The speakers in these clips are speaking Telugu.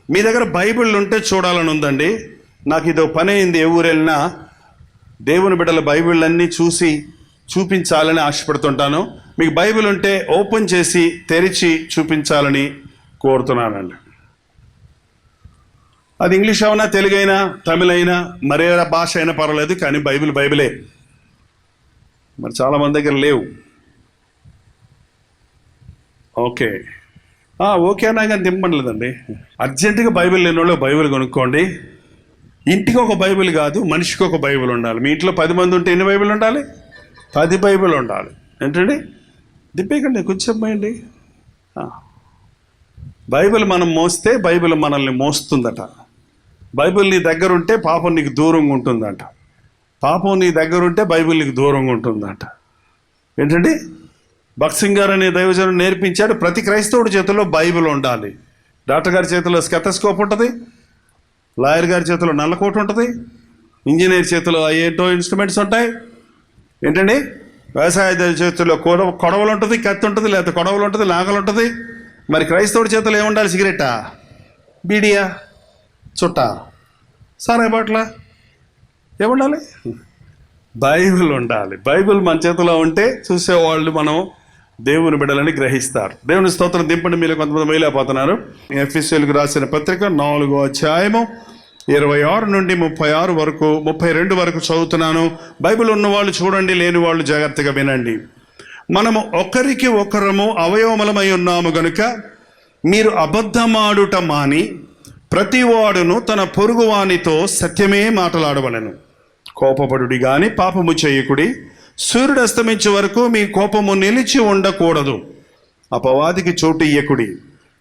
మీ దగ్గర బైబిల్ ఉంటే చూడాలని ఉందండి. నాకు ఇదో పని అయింది. ఏ ఊరు వెళ్ళినా దేవుని బిడ్డల బైబిల్ అన్నీ చూపించాలని ఆశపడుతుంటాను. మీకు బైబిల్ ఉంటే ఓపెన్ చేసి తెరిచి చూపించాలని కోరుతున్నానండి. అది ఇంగ్లీష్ అయినా, తెలుగు అయినా, తమిళ అయినా, మరే భాష అయినా పర్వాలేదు, కానీ బైబిలే. మరి చాలామంది దగ్గర లేవు. ఓకే అన్నా కానీ దింపలేదండి. అర్జెంటుగా బైబిల్ లేని వాళ్ళు బైబిల్ కొనుక్కోండి. ఇంటికి ఒక బైబిల్ కాదు, మనిషికి ఒక బైబిల్ ఉండాలి. మీ ఇంట్లో 10 మంది ఉంటే ఎన్ని బైబిల్ ఉండాలి? 10 బైబిల్ ఉండాలి. ఏంటండి? దిప్పేకండి, కూర్చోపోయండి. బైబిల్ మనం మోస్తే బైబిల్ మనల్ని మోస్తుందట. బైబిల్ నీ దగ్గర ఉంటే పాపం నీకు దూరంగా ఉంటుందట. పాపం నీ దగ్గర ఉంటే బైబిల్ నీకు దూరంగా ఉంటుందట. ఏంటండి? భక్సింగ్ గారు అనే దైవజనుడు నేర్పించాడు, ప్రతి క్రైస్తవుడి చేతిలో బైబిల్ ఉండాలి. డాక్టర్ గారి చేతిలో స్టెతస్కోప్ ఉంటుంది, లాయర్ గారి చేతిలో నల్లకోట ఉంటుంది, ఇంజనీర్ చేతిలో ఏంటో ఇన్స్ట్రుమెంట్స్ ఉంటాయి. ఏంటండి? వ్యవసాయ చేతిలో కొడవలు ఉంటుంది, కత్తి ఉంటుంది, లేకపోతే కొడవలు ఉంటుంది, నాగలు ఉంటుంది. మరి క్రైస్తవుడి చేతిలో ఏముండాలి? సిగరెట్టా, బీడియా, చుట్టా, సారాయి బాట్ల, ఏముండాలి? బైబిల్ ఉండాలి. బైబిల్ మన చేతిలో ఉంటే చూసేవాళ్ళు మనం దేవుని బిడ్డలని గ్రహిస్తారు. దేవుని స్తోత్రం. దింపండి. మీరు కొంతమంది మైలేకపోతున్నారు. ఎఫెసీయులకు రాసిన పత్రిక 4వ అధ్యాయము 26 నుండి 32 వరకు చదువుతున్నాను. బైబిల్ ఉన్నవాళ్ళు చూడండి, లేని వాళ్ళు జాగ్రత్తగా వినండి. మనము ఒకరికి ఒకరము అవయవములమై ఉన్నాము గనుక మీరు అబద్ధమాడుట మాని ప్రతివాడును తన పొరుగువానితో సత్యమే మాట్లాడవలెను. కోపపడుడి గాని పాపము చేయకుడి. సూర్యుడు అస్తమించే వరకు మీ కోపము నిలిచి ఉండకూడదు. అపవాదికి చోటు ఇయ్యకుడి.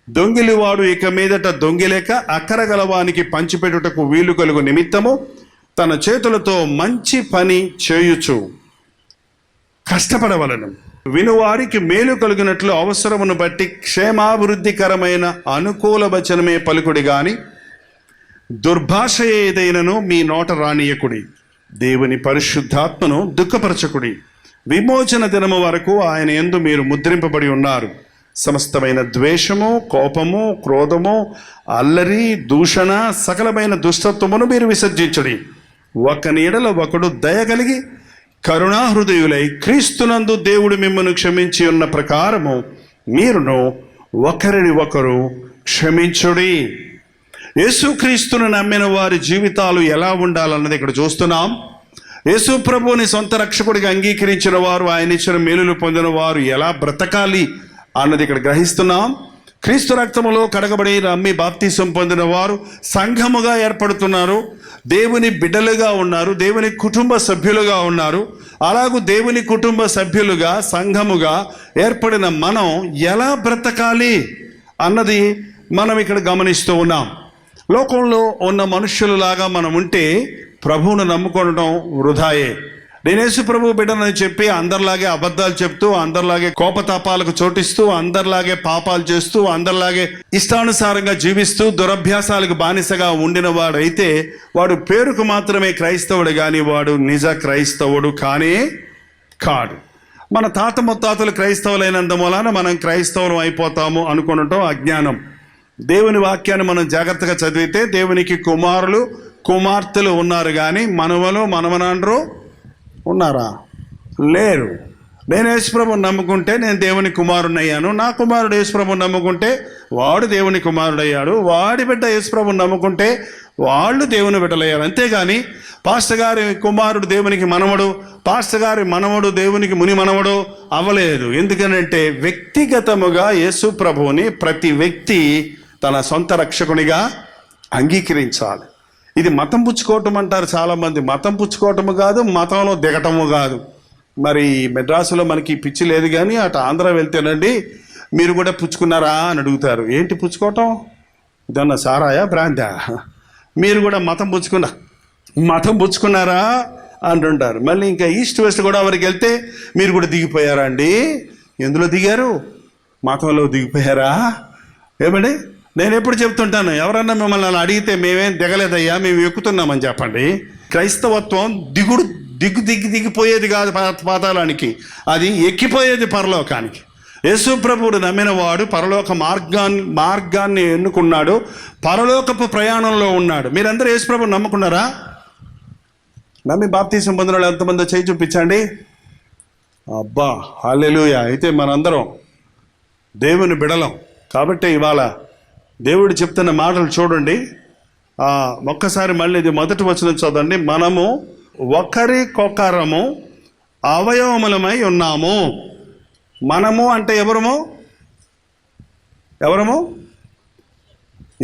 దొంగిలివాడు ఇక మీదట దొంగిలేక అక్కరగలవానికి పంచిపెట్టుటకు వీలు కలుగు నిమిత్తము తన చేతులతో మంచి పని చేయుచు కష్టపడవలను. వినువారికి మేలు కలిగినట్లు అవసరమును బట్టి క్షేమాభివృద్ధికరమైన అనుకూల వచనమే పలుకుడి గాని దుర్భాష ఏదైనను మీ నోట రానియకుడి. దేవుని పరిశుద్ధాత్మను దుఃఖపరచకుడి. విమోచన దినము వరకు ఆయన యందు మీరు ముద్రింపబడి ఉన్నారు. సమస్తమైన ద్వేషము, కోపము, క్రోధము, అల్లరి, దూషణ, సకలమైన దుష్టత్వమును మీరు విసర్జించుడి. ఒకని ఎడల ఒకడు దయగలిగి కరుణాహృదయులై క్రీస్తునందు దేవుడు మిమ్మల్ని క్షమించి ఉన్న ప్రకారము మీరును ఒకరిని ఒకరు క్షమించుడి. యేసుక్రీస్తును నమ్మిన వారి జీవితాలు ఎలా ఉండాలన్నది ఇక్కడ చూస్తున్నాం. యేసు ప్రభువుని సొంత రక్షకుడిగా అంగీకరించిన వారు, ఆయన ఇచ్చిన మేలులు పొందిన వారు ఎలా బ్రతకాలి అన్నది ఇక్కడ గ్రహిస్తున్నాం. క్రీస్తు రక్తములో కడగబడి నమ్మి బాప్తిసం పొందిన వారు సంఘముగా ఏర్పడుతున్నారు, దేవుని బిడ్డలుగా ఉన్నారు, దేవుని కుటుంబ సభ్యులుగా ఉన్నారు. అలాగూ దేవుని కుటుంబ సభ్యులుగా సంఘముగా ఏర్పడిన మనం ఎలా బ్రతకాలి అన్నది మనం ఇక్కడ గమనిస్తూ ఉన్నాం. లోకంలో ఉన్న మనుష్యులలాగా మనం ఉంటే ప్రభువును నమ్ముకోవడం వృధాయే. నేను యేసు ప్రభు బిడ్డనని చెప్పి అందరిలాగే అబద్ధాలు చెప్తూ, అందరిలాగే కోపతాపాలకు చోటిస్తూ, అందరిలాగే పాపాలు చేస్తూ, అందరిలాగే ఇష్టానుసారంగా జీవిస్తూ దురభ్యాసాలకు బానిసగా ఉండిన వాడైతే వాడు పేరుకు మాత్రమే క్రైస్తవుడు, కానీ వాడు నిజ క్రైస్తవుడు కానే కాడు. మన తాత ముత్తాతలు క్రైస్తవులైనందు వలన మనం క్రైస్తవులు అయిపోతాము అనుకోవటం అజ్ఞానం. దేవుని వాక్యాన్ని మనం జాగ్రత్తగా చదివితే దేవునికి కుమారులు కుమార్తెలు ఉన్నారు, కానీ మనవలు మనవనాండ్రు ఉన్నారా? లేరు. నేను యేసుప్రభుని నమ్ముకుంటే నేను దేవుని కుమారుని అయ్యాను. నా కుమారుడు యేసుప్రభుని నమ్ముకుంటే వాడు దేవుని కుమారుడయ్యాడు. వాడి బిడ్డ యేసుప్రభుని నమ్ముకుంటే వాళ్ళు దేవుని బిడ్డలయ్యారు. అంతేగాని పాస్టర్ గారి కుమారుడు దేవునికి మనవడు, పాస్టర్ గారి మనవడు దేవునికి ముని మనవడు అవ్వలేదు. ఎందుకనంటే వ్యక్తిగతముగా యేసు ప్రభువుని ప్రతి వ్యక్తి తన సొంత రక్షకునిగా అంగీకరించాలి. ఇది మతం పుచ్చుకోవటం అంటారు చాలామంది. మతం పుచ్చుకోవటము కాదు, మతంలో దిగటము కాదు. మరి మెడ్రాసులో మనకి పిచ్చి లేదు, కానీ అటు ఆంధ్ర వెళ్తేనండి మీరు కూడా పుచ్చుకున్నారా అని అడుగుతారు. ఏంటి పుచ్చుకోవటం? ఇదన్నా సారాయా, బ్రాందా? మీరు కూడా మతం పుచ్చుకున్నారా అంటుంటారు. మళ్ళీ ఇంకా ఈస్ట్ వెస్ట్ గోదావరికి వెళ్తే మీరు కూడా దిగిపోయారా అండి? ఎందులో దిగారు? మతంలో దిగిపోయారా? ఏమండి, నేను ఎప్పుడు చెప్తుంటాను, ఎవరన్నా మిమ్మల్ని అలా అడిగితే మేమేం దిగలేదయ్యా, మేము ఎక్కుతున్నామని చెప్పండి. క్రైస్తవత్వం దిగిపోయేది కాదు పాతాళానికి, అది ఎక్కిపోయేది పరలోకానికి. యేసు ప్రభువును నమ్మిన వాడు పరలోక మార్గాన్ని ఎన్నుకున్నాడు, పరలోకపు ప్రయాణంలో ఉన్నాడు. మీరందరూ యేసు ప్రభువును నమ్ముకున్నారా? నమ్మి బాప్తీసం పొందిన వాళ్ళు ఎంతమంది చేయి చూపించండి. అబ్బా, హల్లెలూయా. అయితే మనందరం దేవుని బిడలం. కాబట్టి ఇవాళ దేవుడు చెప్తున్న మాటలు చూడండి. ఒక్కసారి మళ్ళీ ఇది మొదటి వచనం చదవండి. మనము ఒకరికొకరము అవయవములమై ఉన్నాము. మనము అంటే ఎవరము?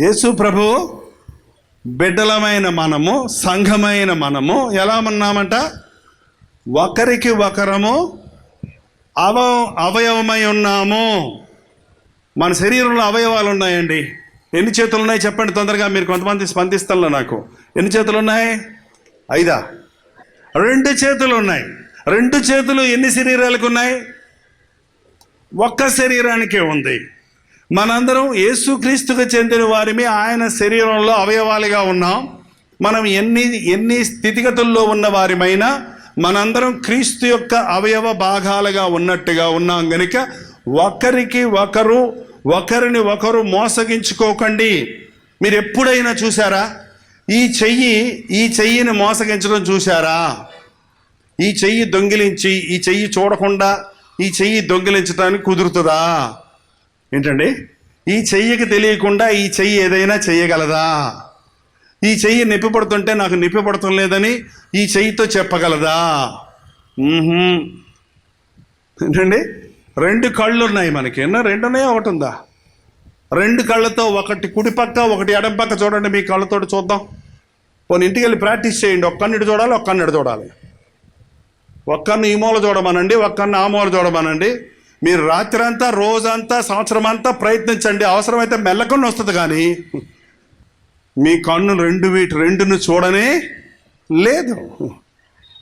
యేసు ప్రభువు బిడ్డలమైన మనము, సంఘమైన మనము ఎలా ఉన్నామంట? ఒకరికి ఒకరము అవయవమై ఉన్నాము. మన శరీరంలో అవయవాలు ఉన్నాయండి. ఎన్ని చేతులు ఉన్నాయి చెప్పండి తొందరగా. మీరు కొంతమంది స్పందిస్తాను. నాకు ఎన్ని చేతులు ఉన్నాయి? 5. 2 చేతులు ఉన్నాయి. 2 చేతులు ఎన్ని శరీరాలకు ఉన్నాయి? ఒక్క శరీరానికే ఉంది. మనందరం యేసుక్రీస్తుకు చెందిన వారిని ఆయన శరీరంలో అవయవాలుగా ఉన్నాం. మనం ఎన్ని స్థితిగతుల్లో ఉన్న వారిమైనా మనందరం క్రీస్తు యొక్క అవయవ భాగాలుగా ఉన్నట్టుగా ఉన్నాం గనుక ఒకరిని ఒకరు మోసగించుకోకండి. మీరు ఎప్పుడైనా చూసారా ఈ చెయ్యిని మోసగించడం చూసారా? ఈ చెయ్యి దొంగిలించి ఈ చెయ్యి చూడకుండా ఈ చెయ్యి దొంగిలించడానికి కుదురుతుందా? ఏంటండి, ఈ చెయ్యికి తెలియకుండా ఈ చెయ్యి ఏదైనా చెయ్యగలదా? ఈ చెయ్యి నొప్పి పడుతుంటే నాకు నొప్పి పడటం లేదని ఈ చెయ్యితో చెప్పగలదా? ఏంటండి, 2 కళ్ళు ఉన్నాయి మనకి. 2 ఉన్నాయా? 1 ఉందా? 2 కళ్ళతో, ఒకటి కుడి పక్క ఒకటి ఎడం పక్క చూడండి. మీ కళ్ళతో చూద్దాం. పోనీ ఇంటికి వెళ్ళి ప్రాక్టీస్ చేయండి. ఒక్క కన్నుడు చూడాలి, ఒక్క కన్నుడు చూడాలి. ఒక్క కన్ను ఈ మూల చూడమనండి, ఒక్క కన్ను ఆ మూల చూడమనండి. మీరు రాత్రి అంతా, రోజంతా, సంవత్సరం అంతా ప్రయత్నించండి. అవసరమైతే మెల్లకన్ను వస్తుంది, కానీ మీ కన్ను 2 చూడనే లేదు.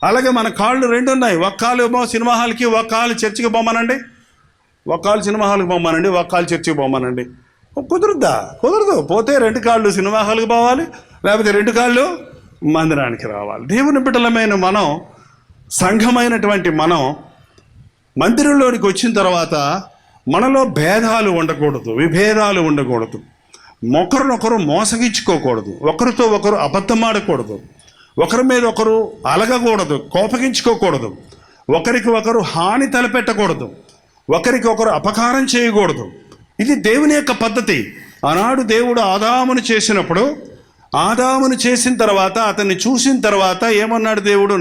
అలాగే మన కాళ్ళు 2 ఉన్నాయి. ఒక కాలు ఏమో సినిమా హాల్కి, ఒక కాలు చర్చికి పోమానండి. ఒక కాలు సినిమా హాల్కి పోమానండి, ఒక కాలు చర్చికి పోమానండి. కుదురుద్దా? కుదరదు. పోతే 2 కాళ్ళు సినిమా హాల్కి పోవాలి, లేకపోతే 2 కాళ్ళు మందిరానికి రావాలి. దేవుని బిడ్డలమైన మనం, సంఘమైనటువంటి మనం మందిరంలోనికి వచ్చిన తర్వాత మనలో భేదాలు ఉండకూడదు, విభేదాలు ఉండకూడదు, ఒకరినొకరు మోసగించుకోకూడదు, ఒకరితో ఒకరు అబద్ధమాడకూడదు, ఒకరి మీద ఒకరు అలగకూడదు, కోపగించుకోకూడదు, ఒకరికి ఒకరు హాని తలపెట్టకూడదు, ఒకరికి ఒకరు అపకారం చేయకూడదు. ఇది దేవుని యొక్క పద్ధతి. ఆనాడు దేవుడు ఆదామును చేసినప్పుడు, ఆదామును చేసిన తర్వాత, అతన్ని చూసిన తర్వాత ఏమన్నాడు దేవుడు?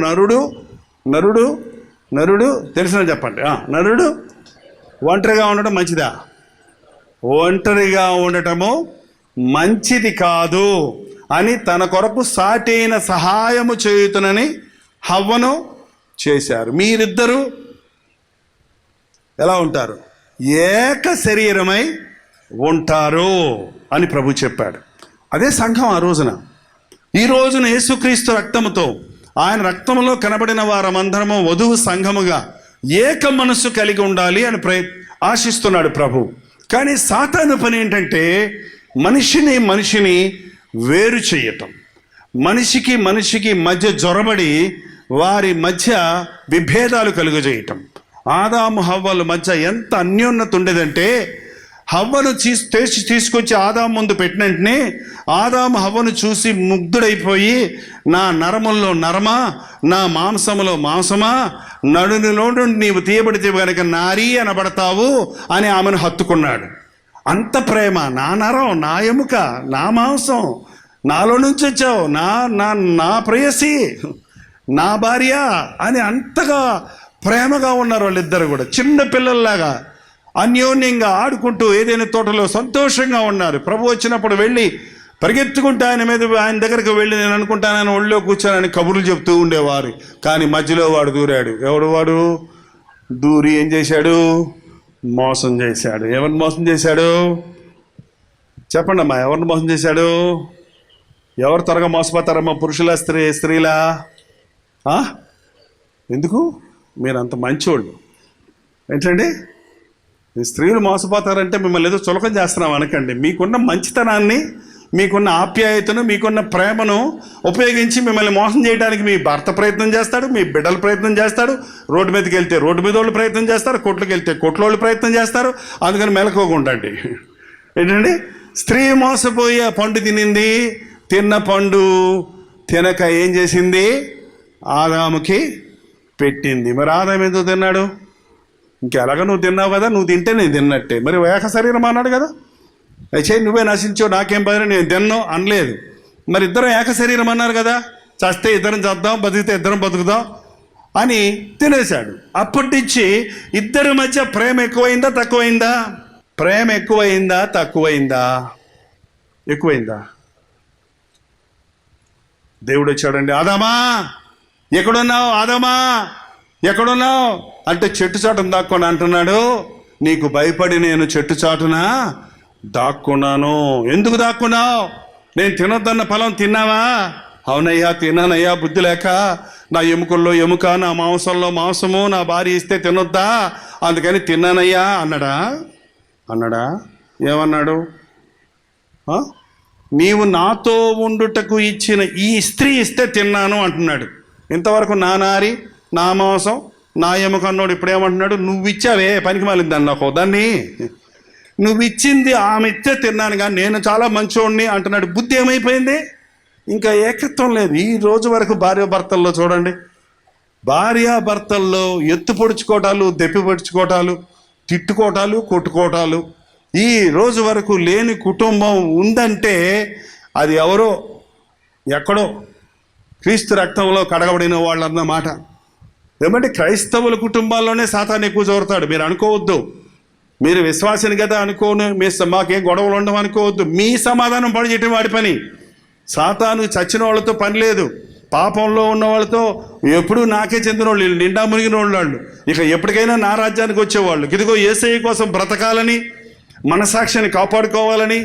నరుడు తెలిసిన చెప్పండి. నరుడు ఒంటరిగా ఉండటం మంచిదా? ఒంటరిగా ఉండటము మంచిది కాదు అని తన కొరకు సాటైన సహాయము చేయుతునని హవ్వను చేశారు. మీరిద్దరూ ఎలా ఉంటారు? ఏక శరీరమై ఉంటారు అని ప్రభు చెప్పాడు. అదే సంఘం ఆ రోజున. ఈ రోజున యేసుక్రీస్తు రక్తముతో, ఆయన రక్తంలో కనబడిన వారమందరము వధువు సంఘముగా ఏక మనస్సు కలిగి ఉండాలి అని ఆశిస్తున్నాడు ప్రభు. కానీ సాతాను పని ఏంటంటే మనిషిని వేరు చేయటం, మనిషికి మధ్య జొరబడి వారి మధ్య విభేదాలు కలుగజేయటం. ఆదాము హవ్వల మధ్య ఎంత అన్యోన్యత ఉండేదంటే, హవ్వను తీసుకొచ్చి ఆదాము ముందు పెట్టిన వెంటనే ఆదాము హవ్వను చూసి ముగ్ధుడైపోయి, నా నరముల్లో నరమా, నా మాంసములో మాంసమా, నడునిలో నుండి నీవు తీయబడితే కనుక నారీ అనబడతావు అని ఆమెను హత్తుకున్నాడు. అంత ప్రేమ, నా నరం, నా ఎముక, నా మాంసం, నాలో నుంచి వచ్చావు, నా ప్రేయసి, నా భార్య అని అంతగా ప్రేమగా ఉన్నారు వాళ్ళిద్దరు కూడా. చిన్న పిల్లల్లాగా అన్యోన్యంగా ఆడుకుంటూ ఏదైనా తోటలో సంతోషంగా ఉన్నారు. ప్రభు వచ్చినప్పుడు వెళ్ళి పరిగెత్తుకుంటూ ఆయన దగ్గరికి వెళ్ళి, నేను అనుకుంటానని ఒళ్ళో కూర్చోనని కబుర్లు చెప్తూ ఉండేవారు. కానీ మధ్యలో వాడు దూరాడు. వాడు దూరి ఏం చేశాడు? మోసం చేశాడు. ఎవరిని మోసం చేశాడు? చెప్పండి అమ్మా, ఎవరిని మోసం చేశాడు? ఎవరు త్వరగా మోసపోతారమ్మా? పురుషుల, స్త్రీలా? ఎందుకు? మీరు అంత మంచోళ్ళు ఏంటండి? స్త్రీలు మోసపోతారంటే మిమ్మల్ని ఏదో చులకం చేస్తున్నాం అనకండి. మీకున్న మంచితనాన్ని మీకున్న ఆప్యాయతను, మీకున్న ప్రేమను ఉపయోగించి మిమ్మల్ని మోసం చేయడానికి మీ భర్త ప్రయత్నం చేస్తాడు, మీ బిడ్డలు ప్రయత్నం చేస్తాడు, రోడ్డు మీదకి వెళ్తే రోడ్డు మీద వాళ్ళు ప్రయత్నం చేస్తారు, కొట్లోకి వెళ్తే కొట్లో వాళ్ళు ప్రయత్నం చేస్తారు. అందుకని మెలకోకుండండి. ఏంటండి, స్త్రీ మోసపోయి ఆ పండు తినింది, తిన్న పండు తినక ఏం చేసింది, ఆదాముకి పెట్టింది. మరి ఆదాము ఎందుకు తిన్నాడు? ఇంకెలాగ నువ్వు తిన్నావు కదా, నువ్వు తింటే నేను తిన్నట్టే. మరి ఏక శరీరం అన్నాడు కదా, అయితే నువ్వే నశించావు, నాకేం పని, నేను తిన్నావు అనలేదు. మరి ఇద్దరం ఏక శరీరం అన్నారు కదా, చస్తే ఇద్దరం చద్దాం, బతికితే ఇద్దరం బతుకుదాం అని తినేశాడు. అప్పటి నుంచి ఇద్దరి మధ్య ప్రేమ ఎక్కువైందా తక్కువైందా? ప్రేమ ఎక్కువైందా తక్కువైందా? ఎక్కువైందా? దేవుడు వచ్చాడండి, ఆదామా ఎక్కడున్నావు, ఆదామా ఎక్కడున్నావు అంటే చెట్టు చాటును దాక్కొని అంటున్నాడు, నీకు భయపడి నేను చెట్టు చాటున దాక్కున్నాను. ఎందుకు దాక్కున్నావు? నేను తినొద్దన్న ఫలం తిన్నావా? అవునయ్యా తిన్నానయ్యా, బుద్ధి లేక, నా ఎముకల్లో ఎముక, నా మాంసంలో మాంసము, నా భార్య ఇస్తే తినొద్దా, అందుకని తిన్నానయ్యా అన్నాడా? ఏమన్నాడు? నీవు నాతో ఉండుటకు ఇచ్చిన ఈ స్త్రీ ఇస్తే తిన్నాను అంటున్నాడు. ఇంతవరకు నా నారి, నా మాంసం, నా ఎముక అన్నాడు. ఇప్పుడు ఏమంటున్నాడు? నువ్వు ఇచ్చావే పనికి మాలింది అన్నాకో దాన్ని, నువ్వు ఇచ్చింది ఆమె ఇస్తే తిన్నాను కానీ నేను చాలా మంచోడిని అంటున్నాడు. బుద్ధి ఏమైపోయింది? ఇంకా ఏకత్వం లేదు. ఈ రోజు వరకు భార్యాభర్తల్లో చూడండి, భార్యాభర్తల్లో ఎత్తు పొడుచుకోవటాలు, దెప్పి పొడుచుకోవటాలు, తిట్టుకోవటాలు, కొట్టుకోవటాలు, ఈ రోజు వరకు లేని కుటుంబం ఉందంటే అది ఎవరో ఎక్కడో క్రీస్తు రక్తంలో కడగబడిన వాళ్ళు అన్నమాట. ఏమంటే క్రైస్తవుల కుటుంబాల్లోనే సాతాను ఎక్కువ జోరుతాడు. మీరు అనుకోవద్దు, మీరు విశ్వాసిని కదా అనుకోను, మాకేం గొడవలు ఉండవు అనుకోవద్దు. మీ సమాధానం పడి చేయటం వాడి పని. సాతాను చచ్చిన వాళ్ళతో పని లేదు, పాపంలో ఉన్న వాళ్ళతో ఎప్పుడూ నాకే చెందిన వాళ్ళు, నిండా మునిగిన వాళ్ళు, ఇక ఎప్పటికైనా నా రాజ్యానికి వచ్చేవాళ్ళు. ఇదిగో యేసయ్య కోసం బ్రతకాలని, మనసాక్షిని కాపాడుకోవాలని,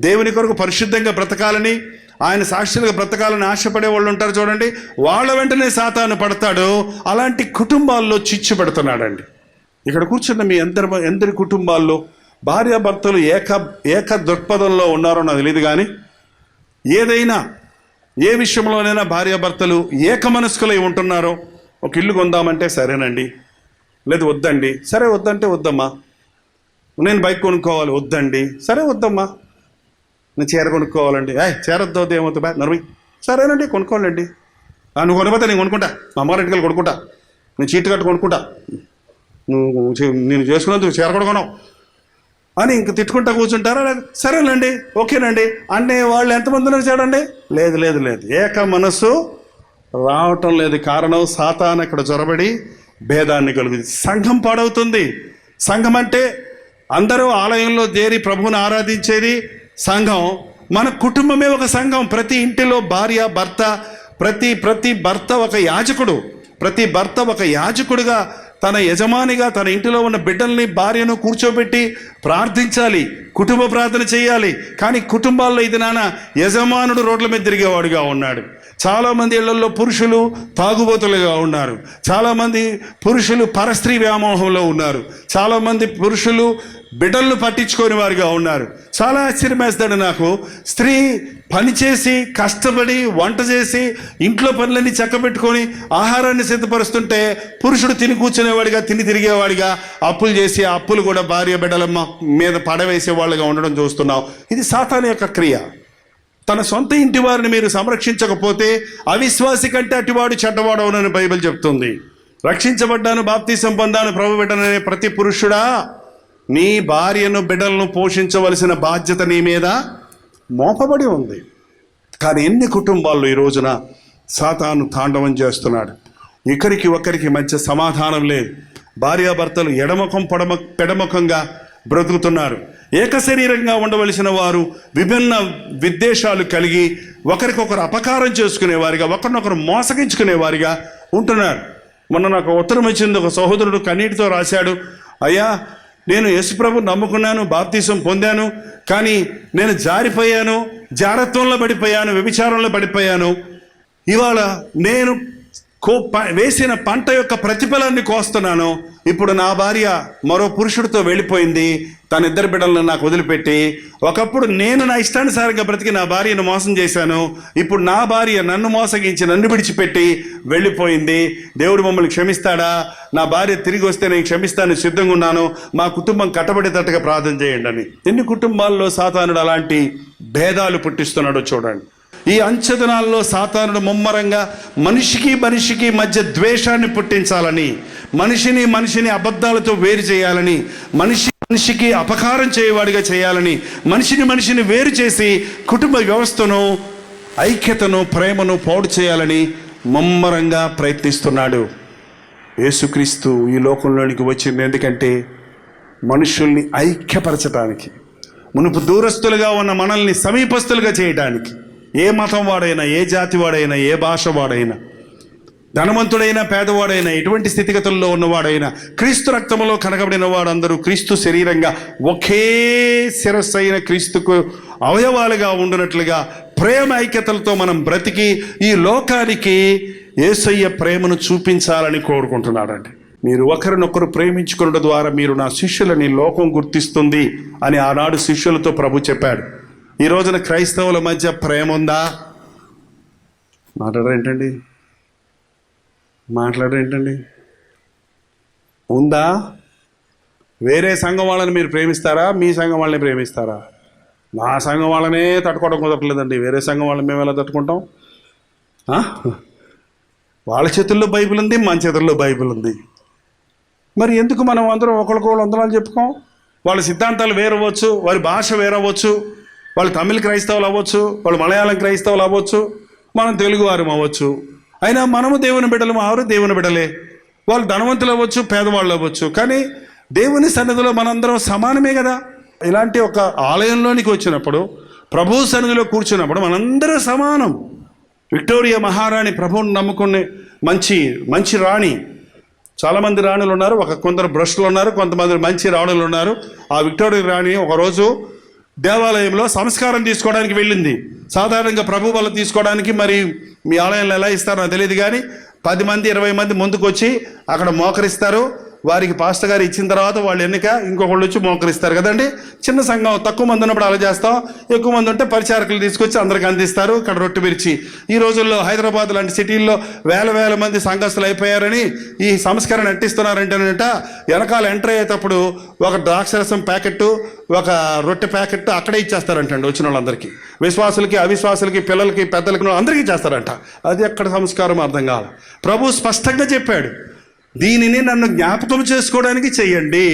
దేవుని కొరకు పరిశుద్ధంగా బ్రతకాలని, ఆయన సాక్షులుగా బ్రతకాలని ఆశపడే వాళ్ళు ఉంటారు చూడండి, వాళ్ళ వెంటనే సాతాను పడతాడు. అలాంటి కుటుంబాల్లో చిచ్చు పెడుతున్నాడండి. ఇక్కడ కూర్చున్న మీ అందరి కుటుంబాల్లో భార్యాభర్తలు ఏక దృక్పథంలో ఉన్నారో నాకు తెలియదు, కానీ ఏదైనా ఏ విషయంలోనైనా భార్యాభర్తలు ఏక మనస్కులై ఉంటున్నారో, ఒక ఇల్లు కొందామంటే సరేనండి, లేదు వద్దండి, సరే వద్దంటే వద్దమ్మా. నేను బైక్ కొనుక్కోవాలి, వద్దండి, సరే వద్దమ్మా. నేను చీర కొనుక్కోవాలండి, చీరద్దు ఏమవుతుంది బా నరవి, సరేనండి కొనుక్కోవాలండి. నువ్వు కొనకపోతే నేను కొనుక్కుంటా, మా అమ్మగారింటికి వెళ్ళి కొనుక్కుంటా, నేను చీటు కట్టు కొనుక్కుంటా, నేను చేసుకున్నందుకు చీర కూడా కొనవు అని ఇంక తిట్టుకుంటా కూర్చుంటారా? సరేనండి, ఓకేనండి అనే వాళ్ళు ఎంతమంది ఉన్నారు చూడండి. లేదు లేదు లేదు, ఏక మనసు రావటం లేదు. కారణం సాతాను అక్కడ జొరబడి భేదాన్ని కలుగుతుంది. సంఘం పాడవుతుంది. సంఘం అంటే అందరూ ఆలయంలో చేరి ప్రభువుని ఆరాధించేది సంఘం. మన కుటుంబమే ఒక సంఘం. ప్రతి ఇంటిలో భార్య భర్త, ప్రతి భర్త ఒక యాజకుడు, ప్రతి భర్త ఒక యాజకుడిగా తన యజమానిగా తన ఇంటిలో ఉన్న బిడ్డల్ని, భార్యను కూర్చోబెట్టి ప్రార్థించాలి, కుటుంబ ప్రార్థన చేయాలి. కానీ కుటుంబాల్లో ఇది నాన్న యజమానుడు రోడ్ల మీద తిరిగేవాడుగా ఉన్నాడు. చాలామంది ఇళ్లలో పురుషులు తాగుబోతులుగా ఉన్నారు. చాలామంది పురుషులు పరస్త్రీ వ్యామోహంలో ఉన్నారు. చాలామంది పురుషులు బిడ్డలను పట్టించుకొని వారిగా ఉన్నారు. చాలా ఆశ్చర్యం వేస్తాడు నాకు. స్త్రీ పనిచేసి కష్టపడి వంట చేసి ఇంట్లో పనులన్నీ చక్కబెట్టుకొని ఆహారాన్ని సిద్ధపరుస్తుంటే పురుషుడు తిని కూర్చునేవాడిగా, తిని తిరిగేవాడిగా, అప్పులు చేసి ఆ అప్పులు కూడా భార్య బిడ్డల మీద పడవేసే వాళ్ళుగా ఉండడం చూస్తున్నాం. ఇది సాతాను యొక్క క్రియ. తన సొంత ఇంటి వారిని మీరు సంరక్షించకపోతే అవిశ్వాసి కంటే అటివాడు చెడ్డవాడు అవునని బైబిల్ చెప్తుంది. రక్షించబడ్డాను, బాప్తీసం పొందాను, ప్రభు బిడ్డననే ప్రతి పురుషుడా, నీ భార్యను బిడ్డలను పోషించవలసిన బాధ్యత నీ మీద మోపబడి ఉంది. కానీ ఎన్ని కుటుంబాల్లో ఈ రోజున సాతాను తాండవం చేస్తున్నాడు. ఒకరికి మధ్య సమాధానం లేదు. భార్యాభర్తలు ఎడముఖం పెడముఖంగా బ్రతుకుతున్నారు. ఏకశరీరంగా ఉండవలసిన వారు విభిన్న విద్వేషాలు కలిగి ఒకరికొకరు అపకారం చేసుకునేవారిగా, ఒకరినొకరు మోసగించుకునేవారిగా ఉంటున్నారు. మొన్న నాకు ఉత్తరం వచ్చింది. ఒక సహోదరుడు కన్నీటితో రాశాడు, అయ్యా నేను యేసుప్రభు నమ్ముకున్నాను, బాప్తీసం పొందాను, కానీ నేను జారత్వంలో పడిపోయాను, వ్యభిచారంలో పడిపోయాను. ఇవాళ నేను వేసిన పంట యొక్క ప్రతిఫలాన్ని కోస్తున్నాను. ఇప్పుడు నా భార్య మరో పురుషుడితో వెళ్ళిపోయింది, తన 2 బిడ్డలను నాకు వదిలిపెట్టి. ఒకప్పుడు నేను నా ఇష్టానుసారంగా బ్రతికి నా భార్యను మోసం చేశాను. ఇప్పుడు నా భార్య నన్ను మోసగించి నన్ను విడిచిపెట్టి వెళ్ళిపోయింది. దేవుడు మమ్మల్ని క్షమిస్తాడా? నా భార్య తిరిగి వస్తే నేను క్షమిస్తాను, సిద్ధంగా ఉన్నాను. మా కుటుంబం కట్టబడేటట్టుగా ప్రార్థన చేయండి అని. ఎన్ని కుటుంబాల్లో సాతానుడు అలాంటి భేదాలు పుట్టిస్తున్నాడో చూడండి. ఈ అంచెదినాల్లో సాతానుడు ముమ్మరంగా మనిషికి మధ్య ద్వేషాన్ని పుట్టించాలని, మనిషిని అబద్ధాలతో వేరు చేయాలని, మనిషికి అపకారం చేయవాడిగా చేయాలని, మనిషిని వేరు చేసి కుటుంబ వ్యవస్థను, ఐక్యతను, ప్రేమను పాడు చేయాలని ముమ్మరంగా ప్రయత్నిస్తున్నాడు. యేసుక్రీస్తు ఈ లోకంలోనికి వచ్చింది ఎందుకంటే మనుషుల్ని ఐక్యపరచడానికి, మునుపు దూరస్తులుగా ఉన్న మనల్ని సమీపస్తులుగా చేయడానికి. ఏ మతం వాడైనా, ఏ జాతి వాడైనా, ఏ భాష వాడైనా, ధనవంతుడైనా పేదవాడైనా, ఎటువంటి స్థితిగతుల్లో ఉన్నవాడైనా, క్రీస్తు రక్తంలో కనగబడిన వాడందరూ క్రీస్తు శరీరంగా ఒకే శిరస్సు అయిన క్రీస్తుకు అవయవాలుగా ఉండునట్లుగా ప్రేమ ఐక్యతలతో మనం బ్రతికి ఈ లోకానికి యేసయ్య ప్రేమను చూపించాలని కోరుకుంటున్నాడండి. మీరు ఒకరినొకరు ప్రేమించుకున్న ద్వారా మీరు నా శిష్యులని లోకం గుర్తిస్తుంది అని ఆనాడు శిష్యులతో ప్రభు చెప్పాడు. ఈ రోజున క్రైస్తవుల మధ్య ప్రేమ ఉందా? మాట్లాడరేంటండి? ఉందా? వేరే సంఘం వాళ్ళని మీరు ప్రేమిస్తారా? మీ సంఘం వాళ్ళని ప్రేమిస్తారా? మా సంఘం వాళ్ళనే తట్టుకోవడం కుదరట్లేదండి. వేరే సంఘం వాళ్ళని మేము ఎలా తట్టుకుంటాం? వాళ్ళ చేతుల్లో బైబిల్ ఉంది, మన చేతుల్లో బైబిల్ ఉంది. మరి ఎందుకు మనం అందరం ఒకరికొకరు వందనాలు చెప్పుకోం? వాళ్ళ సిద్ధాంతాలు వేరవచ్చు, వారి భాష వేరవచ్చు, వాళ్ళు తమిళ క్రైస్తవులు అవ్వచ్చు, వాళ్ళు మలయాళం క్రైస్తవులు అవ్వచ్చు, మనం తెలుగువారం అవ్వచ్చు. అయినా మనము దేవుని బిడ్డలు, వారు దేవుని బిడ్డలే. వాళ్ళు ధనవంతులు అవ్వచ్చు, పేదవాళ్ళు అవ్వచ్చు, కానీ దేవుని సన్నిధిలో మనందరం సమానమే కదా. ఇలాంటి ఒక ఆలయంలోనికి వచ్చినప్పుడు, ప్రభు సన్నిధిలో కూర్చున్నప్పుడు మనందరం సమానం. విక్టోరియా మహారాణి ప్రభువుని నమ్ముకునే మంచి రాణి. చాలామంది రాణులు ఉన్నారు, కొందరు భ్రష్టులు ఉన్నారు, కొంతమంది మంచి రాణులు ఉన్నారు. ఆ విక్టోరియా రాణి ఒకరోజు దేవాలయంలో సంస్కారం తీసుకోవడానికి వెళ్ళింది. సాధారణంగా ప్రభు వల్ల తీసుకోవడానికి మరి మీ ఆలయంలో ఎలా ఇస్తారో నాకు తెలియదు, కానీ 10 మంది 20 మంది ముందుకు వచ్చి అక్కడ మోకరిస్తారు. వారికి పాస్టర్ గారు ఇచ్చిన తర్వాత వాళ్ళు ఇంకొకళ్ళు వచ్చి మోకరిస్తారు కదండి. చిన్న సంఘం తక్కువ మంది ఉన్నప్పుడు అలా చేస్తాం, ఎక్కువ మంది ఉంటే పరిచారకులు తీసుకొచ్చి అందరికి అందిస్తారు అక్కడ రొట్టె విరిచి. ఈ రోజుల్లో హైదరాబాద్ లాంటి సిటీల్లో వేల మంది సంఘస్థులు అయిపోయారని ఈ సంస్కరణ నటిస్తున్నారంటేనంట వెనకాల ఎంటర్ అయ్యేటప్పుడు ఒక ద్రాక్షరసం ప్యాకెట్టు, ఒక రొట్టె ప్యాకెట్ అక్కడే ఇచ్చేస్తారంటండి వచ్చిన వాళ్ళందరికీ. విశ్వాసులకి, అవిశ్వాసులకి, పిల్లలకి, పెద్దలకి అందరికీ చేస్తారంట. అది ఎక్కడ సంస్కారం అర్థం కాదు. ప్రభు స్పష్టంగా చెప్పాడు, దీనిని నన్ను జ్ఞాపకం చేసుకోవడానికి చెయ్యండి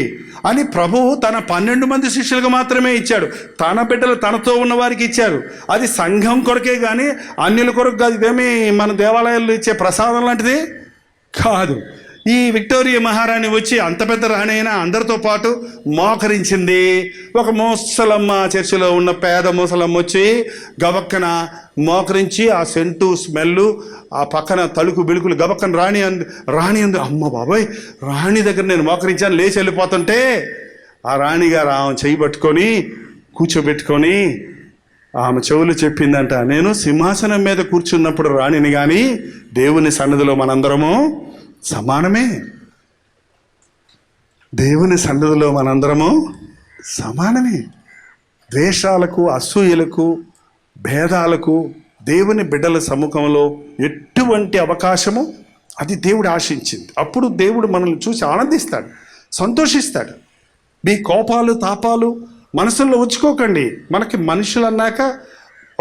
అని. ప్రభువు తన 12 మంది శిష్యులకు మాత్రమే ఇచ్చాడు, తన బిడ్డలు తనతో ఉన్న వారికి ఇచ్చారు. అది సంఘం కొరకే కానీ అన్యుల కొరకు కాదు. ఇదేమీ మన దేవాలయాల్లో ఇచ్చే ప్రసాదం లాంటిది కాదు. ఈ విక్టోరియా మహారాణి వచ్చి అంత పెద్ద రాణి అయినా అందరితో పాటు మోకరించింది. ఒక ముసలమ్మ, చర్చిలో ఉన్న పేద ముసలమ్మ వచ్చి గబక్కన మోకరించి ఆ సెంటు స్మెల్లు, ఆ పక్కన తలుకు బిలుకులు గబక్కన రాణి ఉంది. అమ్మ బాబాయ్, రాణి దగ్గర నేను మోకరించాను, లేచి వెళ్ళిపోతుంటే ఆ రాణిగారు ఆమె చెయ్యి పట్టుకొని కూర్చోబెట్టుకొని ఆమె చెవులు చెప్పిందంట, నేను సింహాసనం మీద కూర్చున్నప్పుడు రాణిని కానీ దేవుని సన్నిధిలో మనందరము సమానమే. దేవుని సన్నిధిలో మనందరము సమానమే. ద్వేషాలకు, అసూయలకు, భేదాలకు దేవుని బిడ్డల సముఖంలో ఎటువంటి అవకాశము అది దేవుడు ఆశించింది. అప్పుడు దేవుడు మనల్ని చూసి ఆనందిస్తాడు, సంతోషిస్తాడు. మీ కోపాలు, తాపాలు మనసుల్లో ఉంచుకోకండి. మనకి మనుషులు అన్నాక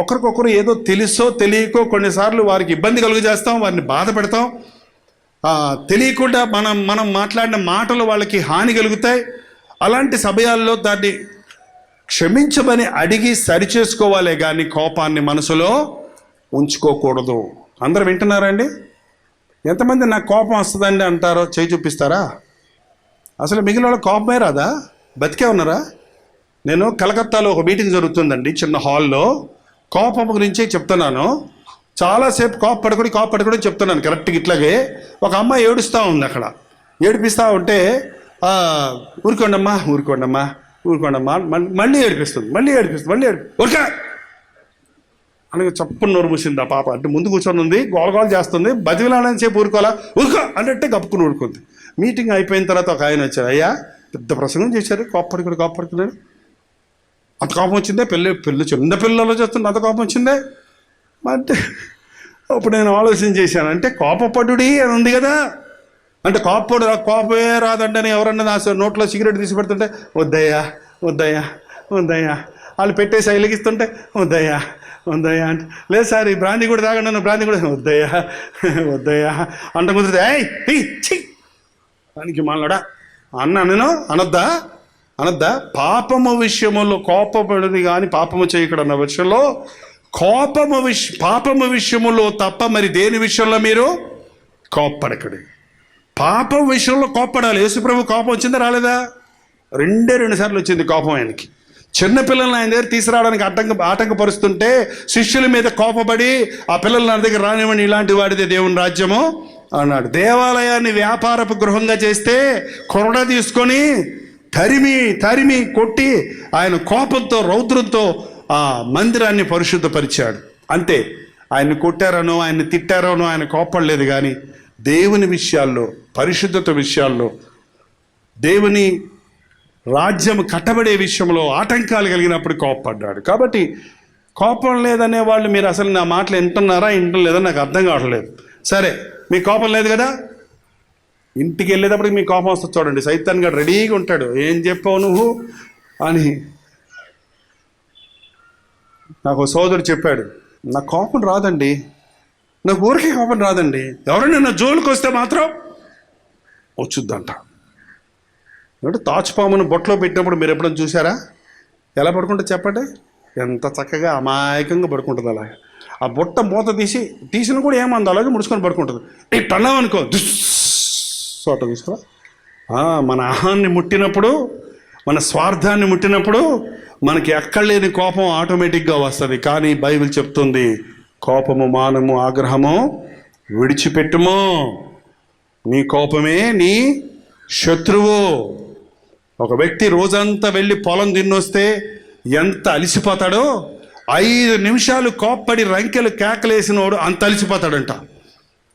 ఒకరికొకరు ఏదో తెలుసో తెలియకో కొన్నిసార్లు వారికి ఇబ్బంది కలుగు చేస్తాం, వారిని బాధ పెడతాం. తెలియకుండా మనం మాట్లాడిన మాటలు వాళ్ళకి హాని కలుగుతాయి. అలాంటి సమయాల్లో దాన్ని క్షమించమని అడిగి సరిచేసుకోవాలే కానీ కోపాన్ని మనసులో ఉంచుకోకూడదు. అందరూ వింటున్నారండి? ఎంతమంది నాకు కోపం వస్తుందండి అంటారో చేయి చూపిస్తారా? అసలు మిగిలిన వాళ్ళ కోపమే రాదా? బతికే ఉన్నారా? నేను కలకత్తాలో ఒక మీటింగ్ జరుగుతుందండి, చిన్న హాల్లో. కోపం గురించే చెప్తున్నాను. చాలాసేపు కోపపడుకుని చెప్తున్నాను. కరెక్ట్గా ఇట్లాగే ఒక అమ్మాయి ఏడుస్తూ ఉంది. అక్కడ ఏడిపిస్తూ ఉంటే ఊరుకోండమ్మా మళ్ళీ ఏడిపిస్తుంది. ఓకే, అలాగే చప్పున నోరు మూసింది ఆ పాప. అంటే ముందు కూర్చొని ఉంది, గోలగోల చేస్తుంది, బతిలాడని చెప్పి ఊరుకోవాలా, ఊరుకో అంటే గప్పుకుని ఊరుకుంది. మీటింగ్ అయిపోయిన తర్వాత ఒక ఆయన వచ్చారు. అయ్యా పెద్ద ప్రసంగం చేశారు, కోప్పడుకున్నాడు. అంత కోపం వచ్చిందే, పెళ్ళి చిన్న పిల్లలు చేస్తుంది, అంత కోపం వచ్చిందే అంటే అప్పుడు నేను ఆలోచన చేశాను. అంటే కోపపడుడి అని ఉంది కదా, అంటే కోపమే రాదండి అని ఎవరన్నా నా నోట్లో సిగరెట్ తీసి పెడుతుంటే వద్దయ్యా వాళ్ళు పెట్టేసి వెలిగిస్తుంటే వద్దయ్యా అంటే లేదు సార్ ఈ బ్రాందీ కూడా తాగండి, బ్రాందీ కూడా వద్దయ్యా అంట కుదిరితే దానికి మాట్లాడా నేను అనొద్దా. పాపము విషయములో కోపపడుని కానీ పాపము చేయకడన్న విషయంలో పాపము విషయములో తప్ప మరి దేని విషయంలో మీరు కోప్పడకడు. పాపం విషయంలో కోప్పడాలి. యేసుప్రభు కోపం వచ్చిందా రాలేదా? 2 సార్లు వచ్చింది కోపం ఆయనకి. చిన్నపిల్లల్ని ఆయన దగ్గర తీసుకురావడానికి ఆటంకపరుస్తుంటే శిష్యుల మీద కోపపడి ఆ పిల్లలు నా దగ్గర రానివ్వండి, ఇలాంటి వాడిదే దేవుని రాజ్యము అన్నాడు. దేవాలయాన్ని వ్యాపారపు గృహంగా చేస్తే కొరడ తీసుకొని తరిమి కొట్టి ఆయన కోపంతో రౌద్రంతో ఆ మందిరాన్ని పరిశుద్ధపరిచాడు. అంతే. ఆయన్ని కొట్టారనో ఆయన్ని తిట్టారనో ఆయన కోపడలేదు, కానీ దేవుని విషయాల్లో, పరిశుద్ధత విషయాల్లో, దేవుని రాజ్యం కట్టబడే విషయంలో ఆటంకాలు కలిగినప్పుడు కోపపడ్డాడు. కాబట్టి కోపం లేదనే వాళ్ళు మీరు అసలు నా మాటలు వింటున్నారా వింటలేదని నాకు అర్థం కావట్లేదు. సరే, మీ కోపం లేదు కదా, ఇంటికి వెళ్ళేటప్పటికి మీ కోపం వస్తుంది చూడండి. సైతాన్ గారు రెడీగా ఉంటాడు, ఏం చెప్పావు నువ్వు అని. నాకు సోదరుడు చెప్పాడు, నాకు కోపం రాదండి, నాకు ఊరికే కోపం రాదండి, ఎవరైనా నా జోలికి వస్తే మాత్రం వచ్చుద్దంట. అంటే తాచుపామును బొట్టలో పెట్టినప్పుడు మీరు ఎప్పుడైనా చూసారా? ఎలా పడుకుంటుంది చెప్పండి? ఎంత చక్కగా అమాయకంగా పడుకుంటుంది. అలా ఆ బుట్ట మూత తీసిన కూడా ఏమంది, అలాగే ముడుచుకొని పడుకుంటుంది. ఇట్టన్నాం అనుకో చోట చూసారా? మన అహాన్ని ముట్టినప్పుడు, మన స్వార్థాన్ని ముట్టినప్పుడు మనకి ఎక్కడలేని కోపం ఆటోమేటిక్గా వస్తుంది. కానీ బైబిల్ చెప్తుంది, కోపము మానము ఆగ్రహము విడిచిపెట్టుము, నీ కోపమే నీ శత్రువు. ఒక వ్యక్తి రోజంతా వెళ్ళి పొలం తిన్నొస్తే ఎంత అలిసిపోతాడో, 5 నిమిషాలు కోప్పడి రంకెలు కేకలేసినోడు అంత అలిసిపోతాడంట.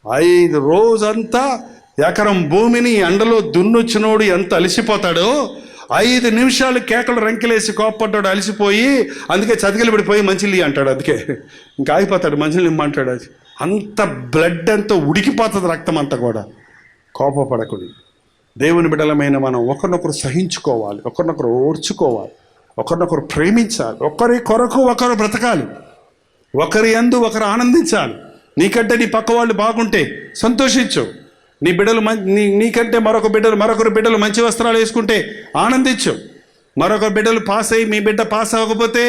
5 రోజంతా ఎకరం భూమిని ఎండలో దున్నొచ్చినోడు ఎంత అలిసిపోతాడో, 5 నిమిషాలు కేకలు రంకెలేసి కోప్పడ్డాడు అలిసిపోయి, అందుకే చతికిలు పడిపోయి మంచినీళ్ళు అంటాడు. అందుకే ఇంకా ఆగిపోతాడు, మంచినీళ్ళు ఇమ్మంటాడు. అది అంత బ్లడ్ అంతా ఉడికిపోతుంది, రక్తం అంతా కూడా. కోపపడకూడదు. దేవుని బిడ్డలమైన మనం ఒకరినొకరు సహించుకోవాలి, ఒకరినొకరు ఓర్చుకోవాలి, ఒకరినొకరు ప్రేమించాలి, ఒకరి కొరకు ఒకరు బ్రతకాలి, ఒకరి యందు ఒకరు ఆనందించాలి. నీకంటే నీ పక్క వాళ్ళు బాగుంటే సంతోషించు. నీ బిడ్డలు నీకంటే మరొకరి బిడ్డలు మంచి వస్త్రాలు వేసుకుంటే ఆనందించు. మరొకరి బిడ్డలు పాస్ అయ్యి మీ బిడ్డ పాస్ అవ్వకపోతే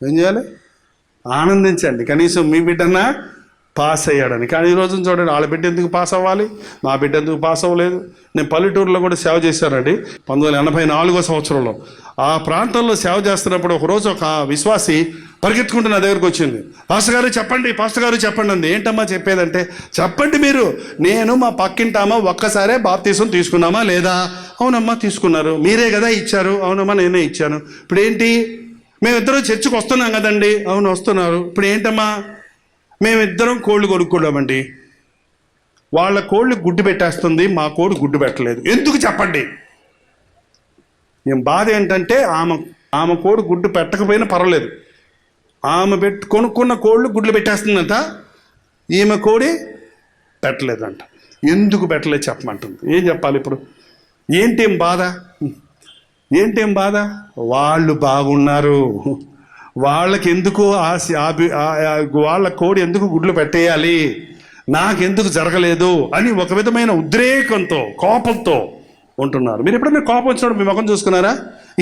ఏం చేయాలి? ఆనందించండి, కనీసం మీ బిడ్డన్నా పాస్ అయ్యాడని. కానీ ఈరోజు చూడండి, వాళ్ళ బిడ్డ ఎందుకు పాస్ అవ్వాలి, మా బిడ్డ ఎందుకు పాస్ అవ్వలేదు. నేను పల్లెటూరులో కూడా సేవ చేశానండి 1984 సంవత్సరంలో. ఆ ప్రాంతంలో సేవ చేస్తున్నప్పుడు ఒకరోజు ఒక విశ్వాసి పరిగెత్తుకుంటూ నా దగ్గరకు వచ్చింది. పాస్టర్ గారు చెప్పండి అంది. ఏంటమ్మా చెప్పేదంటే, చెప్పండి మీరు, నేను మా పక్కింటామా ఒక్కసారే బాప్తీసం తీసుకున్నామా లేదా? అవునమ్మా తీసుకున్నారు. మీరే కదా ఇచ్చారు? అవునమ్మా నేనే ఇచ్చాను. ఇప్పుడు ఏంటి? మేమిద్దరం చర్చికి వస్తున్నాం కదండి? అవును వస్తున్నారు. ఇప్పుడు ఏంటమ్మా? మేమిద్దరం కోళ్ళు కొనుక్కున్నామండి. వాళ్ళ కోళ్ళు గుడ్డు పెట్టేస్తుంది, మా కోడి గుడ్డు పెట్టలేదు. ఎందుకు చెప్పండి? ఏం బాధ ఏంటంటే ఆమె కోడి గుడ్డు పెట్టకపోయినా పర్వాలేదు, ఆమె కొనుక్కున్న కోళ్ళు గుడ్లు పెట్టేస్తుందంట, ఈమె కోడి పెట్టలేదంట. ఎందుకు పెట్టలేదు చెప్పమంటుంది. ఏం చెప్పాలి ఇప్పుడు? ఏంటేం బాధ? వాళ్ళు బాగున్నారు, వాళ్ళకి ఎందుకు వాళ్ళ కోడి ఎందుకు గుడ్లు పెట్టేయాలి, నాకెందుకు జరగలేదు అని ఒక విధమైన ఉద్రేకంతో, కోపంతో ఉంటున్నారు. మీరు ఎప్పుడైనా కోపం వచ్చినప్పుడు మీ ముఖం చూసుకున్నారా?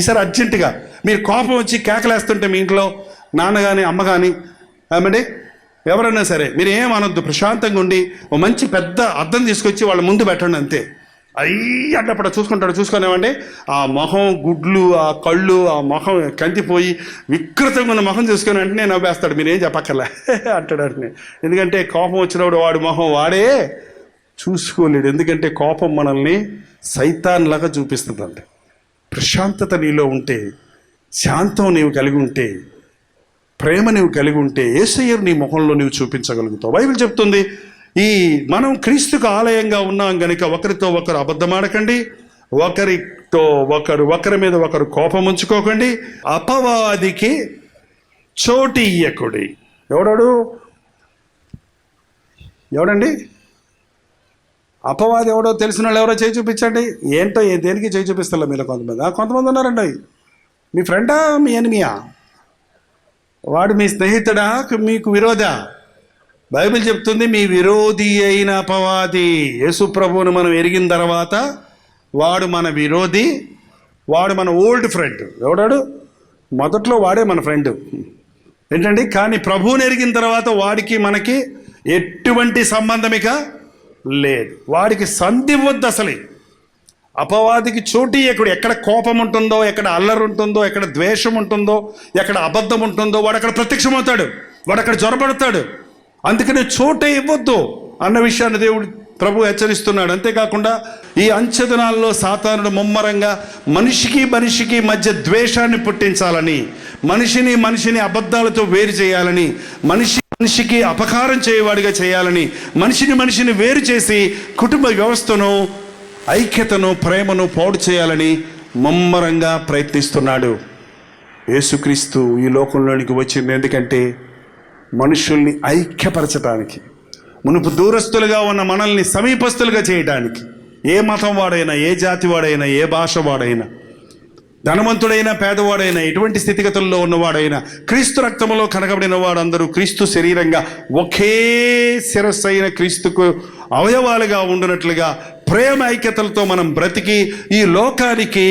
ఈసారి అర్జెంటుగా మీరు కోపం వచ్చి కేకలేస్తుంటే మీ ఇంట్లో నాన్న కానీ అమ్మ కానీ ఏమండి ఎవరైనా సరే మీరు ఏమనొద్దు, ప్రశాంతంగా ఉండి ఓ మంచి పెద్ద అద్దం తీసుకొచ్చి వాళ్ళ ముందు పెట్టండి. అంతే. అట్లప్పుడు చూసుకునేవండి ఆ మొహం, గుడ్లు, ఆ కళ్ళు, ఆ మొహం కందిపోయి వికృతంగా ఉన్న మొహం చూసుకొని వెంటనే నవ్వేస్తాడు. మీరేం చెప్పక్కర్లే అంటాడు. ఎందుకంటే కోపం వచ్చినప్పుడు వాడి మొహం వాడే చూసుకోలేడు. ఎందుకంటే కోపం మనల్ని సైతాన్లాగా చూపిస్తుందండి. ప్రశాంతత నీలో ఉంటే, శాంతం నీవు కలిగి ఉంటే, ప్రేమ నువ్వు కలిగి ఉంటే యేసయ్య నీ ముఖంలో నువ్వు చూపించగలుగుతావు. బైబిల్ చెప్తుంది, మనం క్రీస్తుకు ఆలయంగా ఉన్నాం గనుక ఒకరితో ఒకరు అబద్ధమాడకండి, ఒకరి మీద ఒకరు కోపం ఉంచుకోకండి, అపవాదికి చోటు ఇయ్యకుడి. ఎవడండి అపవాది? ఎవడో తెలిసిన వాళ్ళు ఎవరో చేయి చూపించండి. ఏంటో దేనికి చేయి చూపిస్తారా మీరు? కొంతమంది ఉన్నారండి. మీ ఫ్రెండా, మీ ఎనిమియా? వాడు మీ స్నేహితుడా, మీకు విరోధా? బైబిల్ చెప్తుంది, మీ విరోధి అయిన అపవాది. యేసు ప్రభువును మనం ఎరిగిన తర్వాత వాడు మన విరోధి, వాడు మన ఓల్డ్ ఫ్రెండ్. ఎవడాడు? మొదట్లో వాడే మన ఫ్రెండ్ ఏంటండి. కానీ ప్రభువుని ఎరిగిన తర్వాత వాడికి మనకి ఎటువంటి సంబంధమిక లేదు. వాడికి సంధి వద్దు అసలే. అపవాదికి చోటు ఇయ్యకుడు. ఎక్కడ కోపం ఉంటుందో, ఎక్కడ అల్లరి ఉంటుందో, ఎక్కడ ద్వేషం ఉంటుందో, ఎక్కడ అబద్ధం ఉంటుందో వాడు అక్కడ ప్రత్యక్షమవుతాడు, వాడు అక్కడ జ్వరపడతాడు. అందుకని చోటే ఇవ్వద్దు అన్న విషయాన్ని ప్రభు హెచ్చరిస్తున్నాడు. అంతేకాకుండా ఈ అంచెదినాల్లో సాతానుడు ముమ్మరంగా మనిషికి మధ్య ద్వేషాన్ని పుట్టించాలని, మనిషిని అబద్ధాలతో వేరు చేయాలని, మనిషికి అపకారం చేయవాడిగా చేయాలని, మనిషిని వేరు చేసి కుటుంబ వ్యవస్థను, ఐక్యతను, ప్రేమను పాడు చేయాలని ముమ్మరంగా ప్రయత్నిస్తున్నాడు. యేసుక్రీస్తు ఈ లోకంలోనికి వచ్చింది ఎందుకంటే మనుషుల్ని ఐక్యపరచడానికి, మునుపు దూరస్తులుగా ఉన్న మనల్ని సమీపస్తులుగా చేయడానికి. ఏ మతం వాడైనా, ఏ జాతి వాడైనా, ఏ భాష వాడైనా, ధనవంతుడైనా పేదవాడైనా, ఎటువంటి స్థితిగతుల్లో ఉన్నవాడైనా, క్రీస్తు రక్తములో కనగబడిన వాడందరూ క్రీస్తు శరీరంగా ఒకే శిరస్సు అయిన క్రీస్తుకు అవయవాలుగా ఉండునట్లుగా ప్రేమ ఐక్యతలతో మనం బ్రతికి ఈ లోకానికి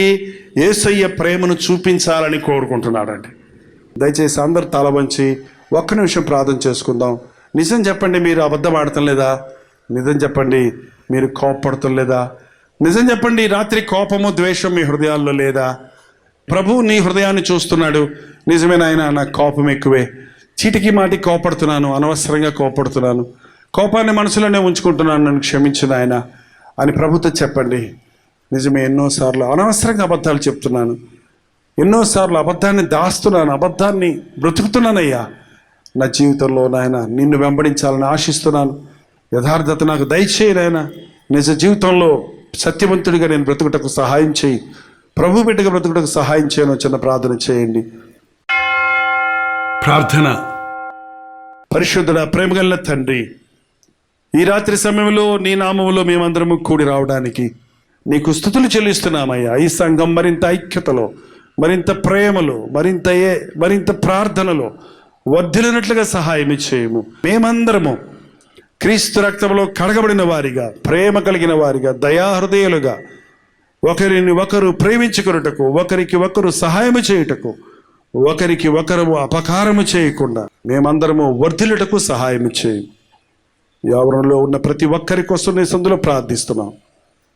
యేసయ్య ప్రేమను చూపించాలని కోరుకుంటున్నాడండి. దయచేసి అందరు తల వంచి ఒక్క నిమిషం ప్రార్థన చేసుకుందాం. నిజం చెప్పండి, మీరు అబద్ధం ఆడటం లేదా? నిజం చెప్పండి, మీరు కోపపడటం లేదా? నిజం చెప్పండి, రాత్రి కోపము, ద్వేషం మీ హృదయాల్లో లేదా? ప్రభు నీ హృదయాన్ని చూస్తున్నాడు. నిజమే నాయన, నాకు కోపం ఎక్కువే, చీటికి మాటికి కోపడుతున్నాను, అనవసరంగా కోపడుతున్నాను, కోపాన్ని మనసులోనే ఉంచుకుంటున్నాను, నన్ను క్షమించు నాయన అని ప్రభుతో చెప్పండి. నిజమే, ఎన్నోసార్లు అనవసరంగా అబద్ధాలు చెప్తున్నాను, ఎన్నోసార్లు అబద్ధాన్ని దాస్తున్నాను, అబద్ధాన్ని బ్రతుకుతున్నానయ్యా. నా జీవితంలో నాయన నిన్ను వెంబడించాలని ఆశిస్తున్నాను. యథార్థత నాకు దయచేయి నాయన. నిజ జీవితంలో సత్యవంతుడిగా నేను బ్రతుకుటకు సహాయం చేయి. ప్రభు బిడ్డగా బ్రతుకుటకు సహాయం చేయను. చిన్న ప్రార్థన చేయండి. ప్రార్థన. పరిశుద్ధుడా, ప్రేమగల తండ్రి, ఈ రాత్రి సమయంలో నీ నామములో మేమందరము కూడి రావడానికి నీకు స్తుతులు చెల్లిస్తున్నామయ్యా. ఈ సంఘం మరింత ఐక్యతలో, మరింత ప్రేమలో, మరింత ప్రార్థనలో వర్ధిల్లినట్లుగా సహాయం చేయము. మేమందరము క్రీస్తు రక్తంలో కడగబడిన వారిగా, ప్రేమ కలిగిన వారిగా, దయాహృదయులుగా, ఒకరిని ఒకరు ప్రేమించుకున్నటకు, ఒకరికి ఒకరు సహాయము చేయుటకు, ఒకరికి ఒకరు అపకారము చేయకుండా మేమందరము వర్ధిల్లుటకు సహాయం చేయము. ఎవరిలో ఉన్న ప్రతి ఒక్కరి కోసం నీ సందులో ప్రార్థిస్తున్నాం.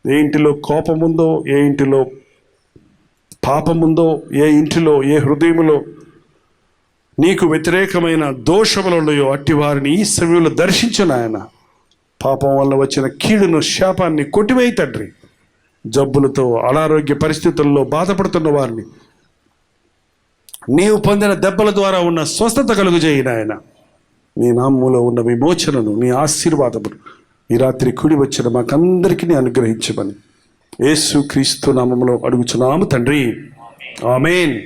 ఏ ఇంటిలో కోపం ఉందో, ఏ ఇంటిలో పాపం ఉందో, ఏ ఇంటిలో, ఏ హృదయములో నీకు వ్యతిరేకమైన దోషములు ఉన్నాయో అట్టి వారిని ఈ సమయంలో దర్శించిన ఆయన. పాపం వల్ల వచ్చిన కీడును, శాపాన్ని కొట్టివేయి తండ్రి. జబ్బులతో, అనారోగ్య పరిస్థితుల్లో బాధపడుతున్న వారిని నీవు పొందిన దెబ్బల ద్వారా ఉన్న స్వస్థత కలుగజేయి నాయన. నీ నామములో ఉన్న విమోచనను, నీ ఆశీర్వాదమును ఈ రాత్రి కూడి వచ్చిన మాకందరికీ అనుగ్రహించమని యేసు క్రీస్తు నామములో అడుగుచున్నాము తండ్రి. ఆమేన్.